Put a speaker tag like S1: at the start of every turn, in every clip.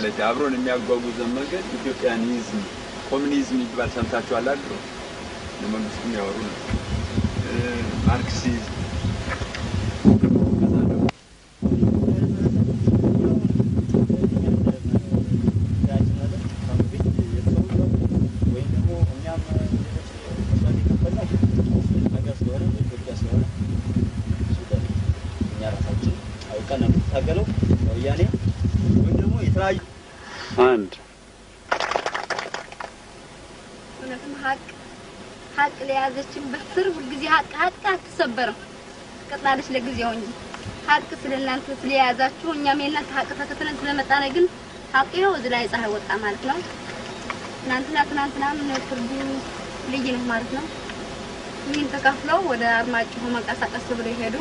S1: ማለት አብሮን የሚያጓጉዘን መንገድ ኢትዮጵያኒዝም ኮሙኒዝም ይባል ሰምታችኋል አይደል? ለመንግስቱ የሚያወሩ ነው ማርክሲዝም
S2: አንድ
S3: ሀቅ ለያዘችን በትር ሁሉ ጊዜ ሀቅ አትሰበርም ቀጥላለች ለጊዜው እንጂ ሀቅ ስለናንተ ስለያዛችሁ እኛም የናንተ ሀቅ ተከትለን ስለመጣነ ግን ሀቅ ነው እዚህ ላይ ፀሐይ ወጣ ማለት ነው ትናንትና ምን ፍርዱ ልጅ ነው ማለት ነው ምን ተካፍለው ወደ አርማጭሆ መንቀሳቀስ ብለው ይሄዱ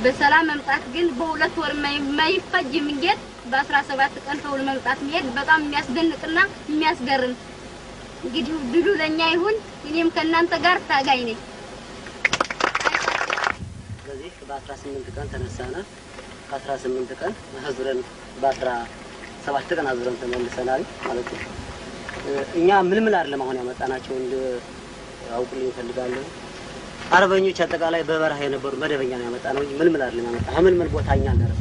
S3: በሰላም መምጣት ግን በሁለት ወር ማይፈጅ መንገድ በ17 ቀን ተውል መምጣት የሚሄድ በጣም የሚያስደንቅና የሚያስገርም እንግዲህ ድሉ ለኛ ይሁን እኔም ከናንተ ጋር ታጋይ ነኝ
S4: ስለዚህ በ18 ቀን ተነሳና በ18 ቀን አዙረን በ17 ቀን አዙረን ተመልሰናል ማለት ነው እኛ ምንም አይደለም አሁን ያመጣናቸው እንደ አውቁልኝ ይፈልጋለሁ አርበኞች አጠቃላይ በበረሃ የነበሩ መደበኛ ነው ያመጣነው እንጂ ምንም አይደለም ያመጣ ምን ቦታኛ እንደረስ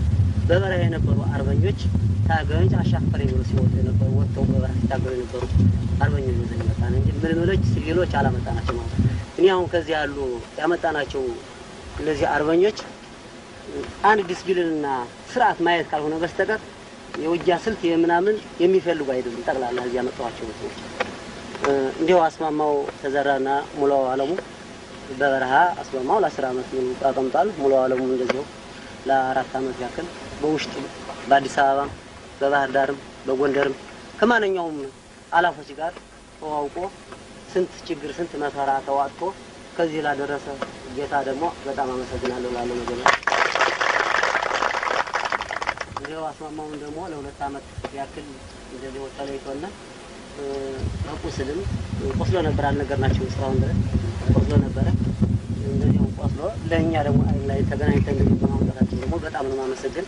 S4: በበረሃ የነበሩ አርበኞች ታገኝ አሻፈሬ ብሎ ሲወጡ የነበሩ ወጥተው በበረሃ ታገኝ የነበሩ አርበኞች ነው ያመጣነው እንጂ ምንም ሲቪሎች አላመጣናቸው ማለት እኔ አሁን ከዚህ ያሉ ያመጣናቸው እነዚህ አርበኞች አንድ ዲስፕሊንና ስርዓት ማየት ካልሆነ በስተቀር የውጊያ ስልት የምናምን የሚፈልጉ አይደሉም ጠቅላላ እዚህ ያመጣዋቸው ሰዎች እንዲያው አስማማው ተዘራና ሙላው አለሙ በበረሃ አስማማው ለ10 አመት ሙሉ ተቀምጧል ሙላው አለሙ እንደዚሁ ለ4 አመት ያክል በውሽጥ በአዲስ አበባ በባህር ዳርም በጎንደርም ከማንኛውም አላፎች ጋር ተዋውቆ ስንት ችግር ስንት መከራ ተዋጥቶ ከዚህ ላደረሰ ጌታ ደግሞ በጣም አመሰግናለሁ ላለው ነገር እንዲያው አስማማው ደግሞ ለ2 አመት ያክል እንደዚህ ወጣለይቶና አቁስልም ቆስሎ ነበር አልነገርናቸው እስካሁን ድረስ ቆስሎ ነበር እንደዚህ ቆስሎ ለኛ ደግሞ ላይ ተገናኝተን እንደማምጣታችን ደግሞ በጣም ነው ማመሰግን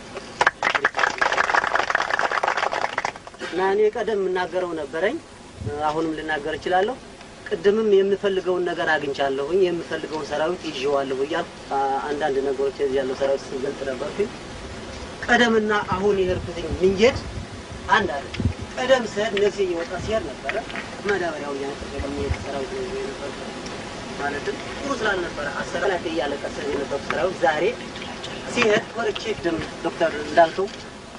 S4: ናኔ ቀደም እናገረው ነበርኝ አሁንም ልናገር እችላለሁ ቅድምም የምፈልገውን ነገር አግኝቻለሁኝ የምፈልገውን ሰራዊት ይዤዋለሁ ይያል አንዳንድ ነገሮች እዚህ ያለው ሰራዊት ሲገልጥ ነበርኩኝ ቀደምና አሁን ይሄርኩትኝ ምንጀት አንድ አይደል ቀደም ሰድ ነዚህ ይወጣ ሲያር ነበር ማዳበሪያው ያንተቀደም የሰራዊት ነው ነበር ማለት ጥሩ ስላልነበረ አሰራላት ያለቀሰ የነበረ ሰራዊት ዛሬ ሲሄድ ወርቼ ደም ዶክተር እንዳልተው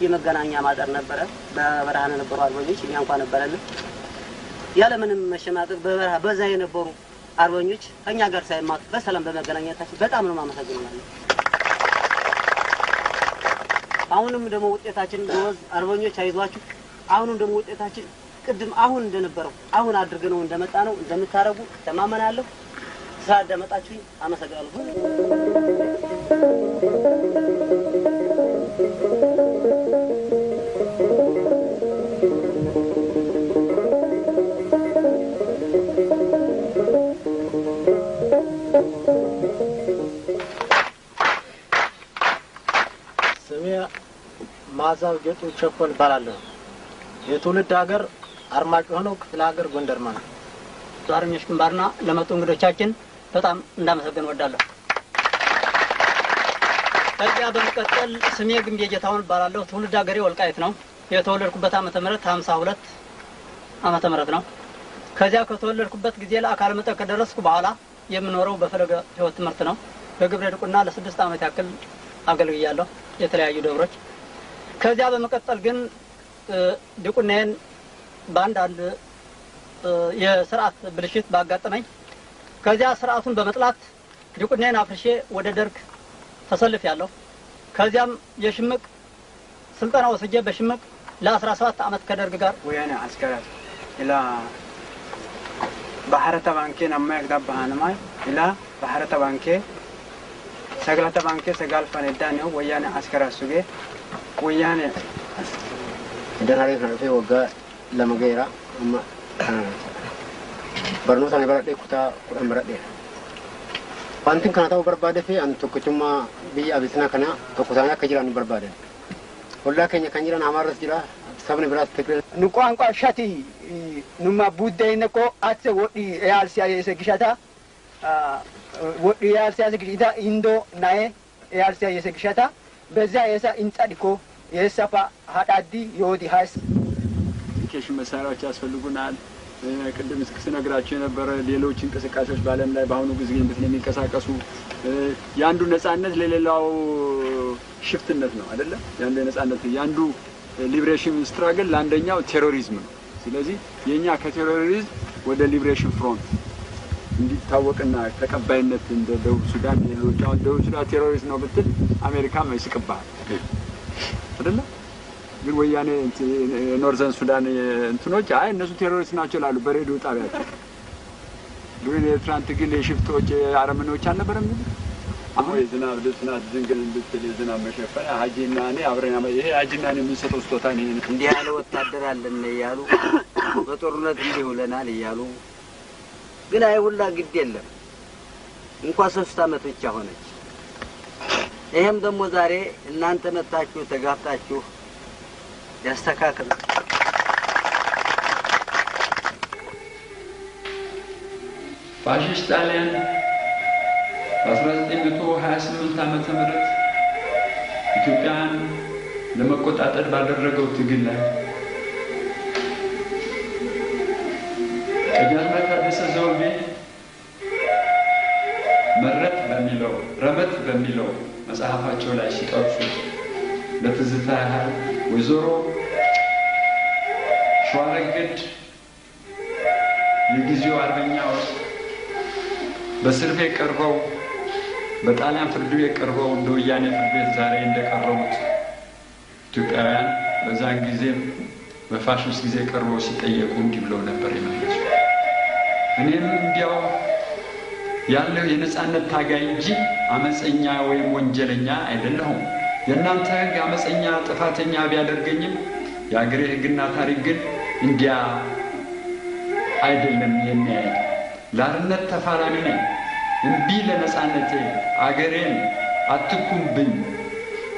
S4: የመገናኛ ማጠር ነበረ በበረሃ ነበሩ አርበኞች እኛ እንኳን ነበረን ያለ ምንም መሸማቀቅ በበረሃ በዛ የነበሩ አርበኞች ከኛ ጋር ሳይማቱ በሰላም በመገናኛታችን በጣም ነው ማመሰግናለሁ አሁንም ደግሞ ውጤታችን ጎዝ አርበኞች አይዟችሁ አሁንም ደግሞ ውጤታችን ቅድም አሁን እንደነበረው አሁን አድርገነው እንደመጣ ነው እንደምታረጉ ተማመናለሁ ሳዳመጣችሁ አመሰግናለሁ
S5: ስሜ ማዛው ጌጡ ቸኮል ባላለሁ የትውልድ ሀገር አርማጭሆ ነው ክፍለ ሀገር ጎንደር ማለት ዛሬኞች ግንባርና ለመጡ እንግዶቻችን በጣም እንዳመሰግን ወዳለሁ ከዚያ በመቀጠል ስሜ ግምቤ ጌታውን ባላለሁ ትውልድ ሀገሬ ወልቃይት ነው የተወለድኩበት ዓመተ ምህረት 52 ዓመተ ምህረት ነው ከዚያ ከተወለድኩበት ጊዜ ለአካል መጠን ከደረስኩ በኋላ የምኖረው በፈለገ ህይወት ትምህርት ነው በግብረ ድቁና ለ6 ዓመት ያክል አገልግያለሁ የተለያዩ ደብሮች ከዚያ በመቀጠል ግን ድቁናዬን በአንድ የሥርዓት ብልሽት ባጋጠመኝ ከዚያ ሥርዓቱን በመጥላት ድቁናዬን አፍርሼ ወደ ደርግ ተሰልፌያለሁ ከዚያም የሽምቅ ስልጠና ወስጄ በሽምቅ ለ17 ዓመት ከደርግ ጋር
S6: ወያኔ አስከራት ኢላ ባህረተ ባንኬ ነማይክ ዳባሃንማይ ኢላ ባህረተ ባንኬ ሰግላተ ባንኬ ሰጋል ፈነዳኔው ወያኔ አስከራት ሱጌ ወያኔ
S7: ደራሪ ከነፈ ወጋ ለመገራ አማ barnoota ne baradhee kutaa 10 baradhee wanti kana ta'uu barbaade fi an tokkichummaa biyya abisina kana tokko taanee akka jiran barbaadan hollaa keenya kan jiran Amaarras jira sabni biraas Tigree
S6: nu ቋንቋ ሸቲ ኑማ ቡደይነቆ አተ ወዲ ያልሲያ የሰግሻታ ወዲ ያልሲያ የሰግሻታ ኢንዶ ናዬ ያልሲያ የሰግሻታ በዛ የሳ እንጻድኮ የሰፋ ሀዳዲ የወዲ ሃይስ
S1: ኬሽን መሳሪያዎች ያስፈልጉናል። ቅድም ስነግራችሁ የነበረ ሌሎች እንቅስቃሴዎች በዓለም ላይ በአሁኑ ጊዜ እንደሚንቀሳቀሱ ያንዱ ነፃነት ለሌላው ሽፍትነት ነው አይደለ? ያንዱ ነፃነት ያንዱ ሊብሬሽን ስትራግል ለአንደኛው ቴሮሪዝም ነው። ስለዚህ የኛ ከቴሮሪዝም ወደ ሊብሬሽን ፍሮንት እንዲታወቅና ተቀባይነት እንደ ደቡብ ሱዳን ሌሎች አሁን ደቡብ ሱዳን ቴሮሪስት ነው ብትል አሜሪካም አይስቅባል አይደለ? ግን ወያኔ ኖርዘርን ሱዳን እንትኖች አይ እነሱ ቴሮሪስት ናቸው ላሉ በሬዲዮ ጣቢያቸው ግን የትራንት ግን የሽፍቶች አረመኔዎች አልነበረም። አሁን የዝናብ ልብስና ዝንግል ልብስ የዝናብ መሸፈኛ ሀጂና እኔ አብረን ይሄ ሀጂና እኔ የምንሰጠው ስጦታ ነው።
S2: እንዲህ ያለ ወታደር አለን እያሉ በጦርነት እንዲህ ውለናል እያሉ ግን አይውላ ግድ የለም እንኳን 3 አመት ብቻ ሆነች። ይሄም ደግሞ ዛሬ እናንተ መጣችሁ ተጋፍታችሁ ያስተካክል
S1: ፋሺስት ጣሊያን በ1928 ዓመተ ምህረት ኢትዮጵያን ለመቆጣጠር ባደረገው ትግል ላይ ቀኛዝማች ታደሰ ዘውዴ ረመት በሚለው መጽሐፋቸው ላይ ሲጠቅሱ ለትዝታ ያህል ወይዘሮ ሸዋረገድ የጊዜው አርበኛዎች በእስር ቤት ቀርበው በጣሊያን ፍርድ ቤት ቀርበው እንደ ወያኔ ፍርድ ቤት ዛሬ እንደቀረቡት ኢትዮጵያውያን በዛን ጊዜ በፋሽስት ጊዜ ቀርበው ሲጠየቁ እንዲህ ብለው ነበር የመለሱ። እኔም እንዲያው ያለው የነጻነት ታጋይ እንጂ አመፀኛ ወይም ወንጀለኛ አይደለሁም። የእናንተ ሕግ አመፀኛ ጥፋተኛ ቢያደርገኝም የአገሬ ሕግና ታሪክ ግን እንዲያ አይደለም የሚያይ ለአርነት ተፋላሚ ነኝ። እምቢ ለነጻነቴ አገሬን አትኩምብኝ።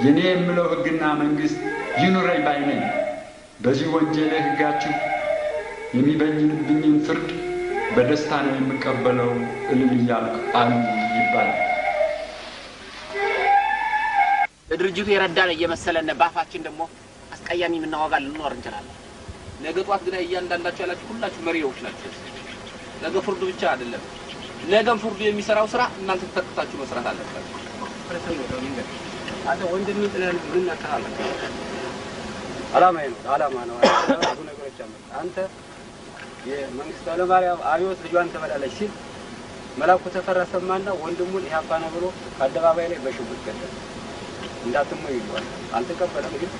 S1: የኔ የምለው ሕግና መንግስት ይኑረኝ ባይ ነኝ። በዚህ ወንጀል ሕጋችሁ የሚበይንብኝን ፍርድ በደስታ ነው የምቀበለው እልል እያልኩ አሉ ይባላል።
S8: ድርጅቱ የረዳን እየመሰለን ባፋችን ደግሞ አስቀያሚ ምናወጋ ልንኖር እንችላለን። ነገ ጧት ግን እያንዳንዳችሁ ያላችሁ ሁላችሁ መሪዎች ናችሁ። ነገ ፍርዱ ብቻ አይደለም፣ ነገም ፍርዱ የሚሰራው ስራ እናንተ ተተክታችሁ መስራት አለባችሁ።
S6: አንተ ወንድም ጥለን ምን አታላለ አላማ ነው ብዙ ነገሮች አሉ። አንተ የመንግስቱ ኃይለማርያም አብዮት ልጇን ተበላለች ሲል መላኩ ተፈራ ሰማና ወንድሙን ያባና ብሎ አደባባይ ላይ በሽጉጥ ገደለ። እንዳትሞይ ይሏል። አልተቀበለም ግን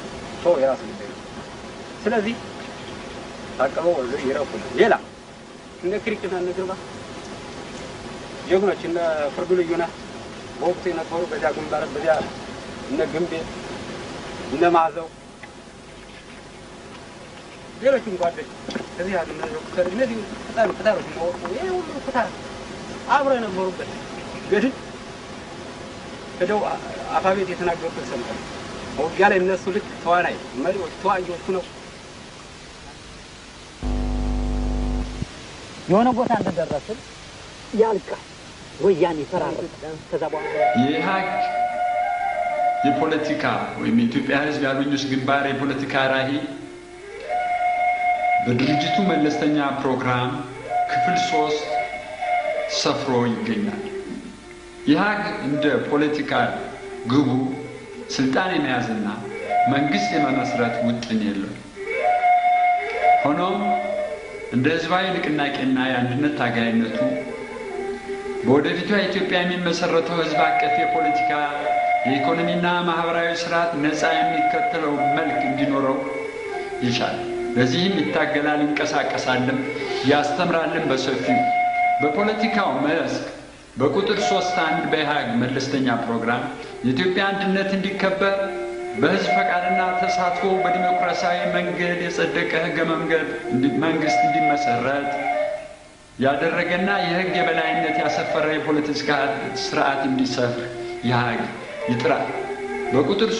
S6: ሰው የራሱ ጉዳይ ነው። ስለዚህ ታቀበው ወደ ይረፉል ሌላ እንደ ክሪክና ነገርባ የጉኖች እና ፍርዱ ልዩና በወቅቱ የነበሩ በዚያ ግንባር በዚያ እነ ግንቤ እነ ማዘው ሌሎችም ጓደኞች እዚህ ያሉ ነገር እነዚህ ፍታሮች ነው ይሄ ሁሉ ፍታር አብረው ነበሩበት ግን ከደው አፋቤት የተናገሩት ሰምተን ወጊያ ላይ እነሱ ልክ ተዋናይ መሪዎች ተዋጊዎቹ ነው።
S4: የሆነ ቦታ እንደደረስን ያልቃል ወያኔ ፈራረሰ። ከዛ በኋላ
S1: የሀቅ የፖለቲካ ወይም የኢትዮጵያ ሕዝብ ያሉኝስ ግንባር የፖለቲካ ራዕይ በድርጅቱ መለስተኛ ፕሮግራም ክፍል 3 ሰፍሮ ይገኛል። የሀቅ እንደ ፖለቲካ ግቡ ስልጣን የመያዝና መንግስት የመመስረት ውጥን የለውም። ሆኖም እንደ ህዝባዊ ንቅናቄና የአንድነት ታጋይነቱ በወደፊቷ ኢትዮጵያ የሚመሰረተው ህዝብ አቀፍ የፖለቲካ የኢኮኖሚና ማህበራዊ ስርዓት ነፃ የሚከተለው መልክ እንዲኖረው ይሻል። ለዚህም ይታገላል፣ ይንቀሳቀሳልም፣ ያስተምራልም በሰፊው በፖለቲካው መስክ በቁጥር 3.1 በኢህአግ መለስተኛ ፕሮግራም የኢትዮጵያ አንድነት እንዲከበር በህዝብ ፈቃድና ተሳትፎ በዲሞክራሲያዊ መንገድ የጸደቀ ህገ መንግስት እንዲመሰረት ያደረገና የህግ የበላይነት ያሰፈረ የፖለቲካ ስርዓት እንዲሰፍር ኢህአግ ይጥራል። በቁጥር